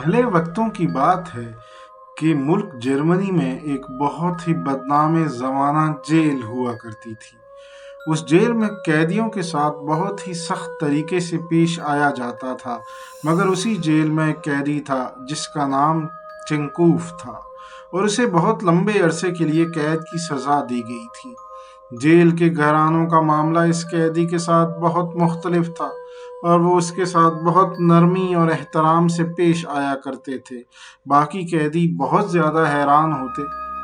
پہلے وقتوں کی بات ہے کہ ملک جرمنی میں ایک بہت ہی بدنام زمانہ جیل ہوا کرتی تھی۔ اس جیل میں قیدیوں کے ساتھ بہت ہی سخت طریقے سے پیش آیا جاتا تھا، مگر اسی جیل میں ایک قیدی تھا جس کا نام چنکوف تھا، اور اسے بہت لمبے عرصے کے لیے قید کی سزا دی گئی تھی۔ جیل کے گھرانوں کا معاملہ اس قیدی کے ساتھ بہت مختلف تھا، اور وہ اس کے ساتھ بہت نرمی اور احترام سے پیش آیا کرتے تھے۔ باقی قیدی بہت زیادہ حیران ہوتے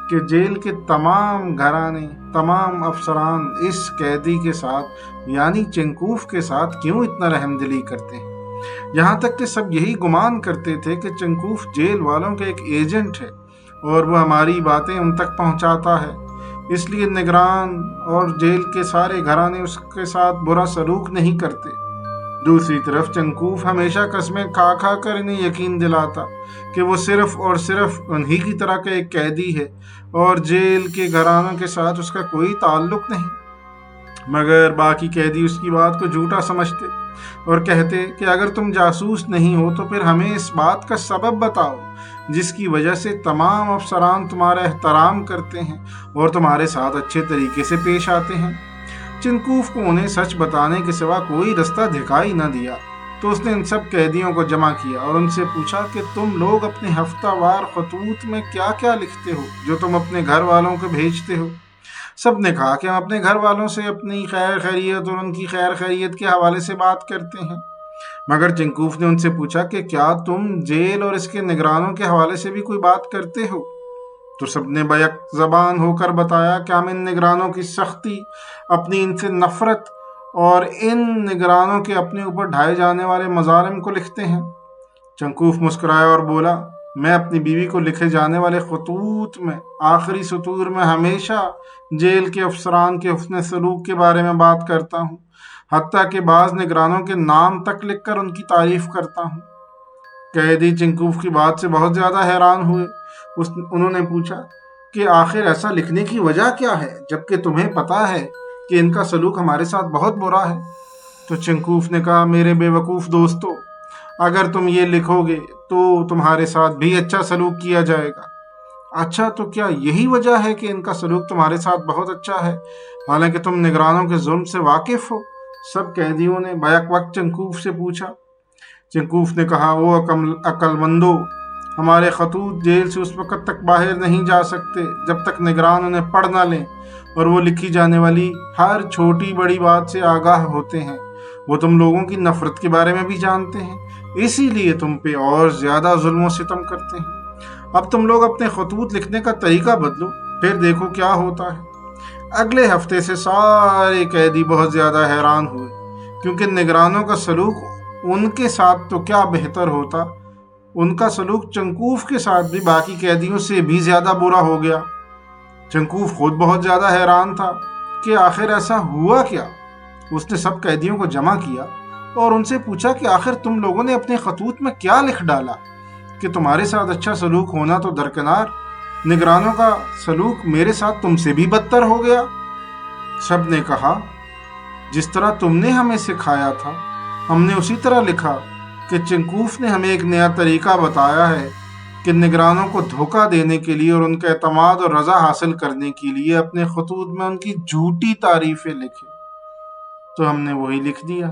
کہ جیل کے تمام گھرانے، تمام افسران اس قیدی کے ساتھ یعنی چنکوف کے ساتھ کیوں اتنا رحم دلی کرتے ہیں۔ یہاں تک کہ سب یہی گمان کرتے تھے کہ چنکوف جیل والوں کا ایک ایجنٹ ہے اور وہ ہماری باتیں ان تک پہنچاتا ہے، اس لیے نگران اور جیل کے سارے گھرانے اس کے ساتھ برا سلوک نہیں کرتے۔ دوسری طرف چنکوف ہمیشہ قسمیں کھا کھا کر انہیں یقین دلاتا کہ وہ صرف اور صرف انہی کی طرح کا ایک قیدی ہے اور جیل کے گھرانوں کے ساتھ اس کا کوئی تعلق نہیں۔ مگر باقی قیدی اس کی بات کو جھوٹا سمجھتے اور کہتے کہ اگر تم جاسوس نہیں ہو تو پھر ہمیں اس بات کا سبب بتاؤ جس کی وجہ سے تمام افسران تمہارا احترام کرتے ہیں اور تمہارے ساتھ اچھے طریقے سے پیش آتے ہیں۔ چنکوف کو انہیں سچ بتانے کے سوا کوئی رستہ دکھائی نہ دیا، تو اس نے ان سب قیدیوں کو جمع کیا اور ان سے پوچھا کہ تم لوگ اپنے ہفتہ وار خطوط میں کیا کیا لکھتے ہو جو تم اپنے گھر والوں کو بھیجتے ہو؟ سب نے کہا کہ ہم اپنے گھر والوں سے اپنی خیر خیریت اور ان کی خیر خیریت کے حوالے سے بات کرتے ہیں۔ مگر چنکوف نے ان سے پوچھا کہ کیا تم جیل اور اس کے نگرانوں کے حوالے سے بھی کوئی بات کرتے ہو؟ تو سب نے بیک زبان ہو کر بتایا کہ ہم ان نگرانوں کی سختی، اپنی ان سے نفرت اور ان نگرانوں کے اپنے اوپر ڈھائے جانے والے مظالم کو لکھتے ہیں۔ چنکوف مسکرایا اور بولا، میں اپنی بیوی کو لکھے جانے والے خطوط میں آخری سطور میں ہمیشہ جیل کے افسران کے حسن سلوک کے بارے میں بات کرتا ہوں، حتیٰ کہ بعض نگرانوں کے نام تک لکھ کر ان کی تعریف کرتا ہوں۔ قیدی چنکوف کی بات سے بہت زیادہ حیران ہوئے۔ انہوں نے پوچھا کہ آخر ایسا لکھنے کی وجہ کیا ہے جبکہ تمہیں پتہ ہے کہ ان کا سلوک ہمارے ساتھ بہت برا ہے؟ تو چنکوف نے کہا، میرے بے وقوف دوستو، اگر تم یہ لکھو گے تو تمہارے ساتھ بھی اچھا سلوک کیا جائے گا۔ اچھا، تو کیا یہی وجہ ہے کہ ان کا سلوک تمہارے ساتھ بہت اچھا ہے حالانکہ تم نگرانوں کے ظلم سے واقف ہو؟ سب قیدیوں نے بیک وقت چنکوف سے پوچھا۔ چنکوف نے کہا، وہ عقل مندو، ہمارے خطوط جیل سے اس وقت تک باہر نہیں جا سکتے جب تک نگران انہیں پڑھ نہ لیں اور وہ لکھی جانے والی ہر چھوٹی بڑی بات سے آگاہ ہوتے ہیں۔ وہ تم لوگوں کی نفرت کے بارے میں بھی جانتے ہیں، اسی لیے تم پہ اور زیادہ ظلم و ستم کرتے ہیں۔ اب تم لوگ اپنے خطوط لکھنے کا طریقہ بدلو، پھر دیکھو کیا ہوتا ہے۔ اگلے ہفتے سے سارے قیدی بہت زیادہ حیران ہوئے، کیونکہ نگرانوں کا سلوک ان کے ساتھ تو کیا بہتر ہوتا، ان کا سلوک چنکوف کے ساتھ بھی باقی قیدیوں سے بھی زیادہ برا ہو گیا۔ چنکوف خود بہت زیادہ حیران تھا کہ آخر ایسا ہوا کیا۔ اس نے سب قیدیوں کو جمع کیا اور ان سے پوچھا کہ آخر تم لوگوں نے اپنے خطوط میں کیا لکھ ڈالا کہ تمہارے ساتھ اچھا سلوک ہونا تو درکنار، نگرانوں کا سلوک میرے ساتھ تم سے بھی بدتر ہو گیا۔ سب نے کہا، جس طرح تم نے ہمیں سکھایا تھا ہم نے اسی طرح لکھا کہ چنکوف نے ہمیں ایک نیا طریقہ بتایا ہے کہ نگرانوں کو دھوکہ دینے کے لیے اور ان کا اعتماد اور رضا حاصل کرنے کے لیے اپنے خطوط میں ان کی جھوٹی تعریفیں لکھے، تو ہم نے وہی لکھ دیا۔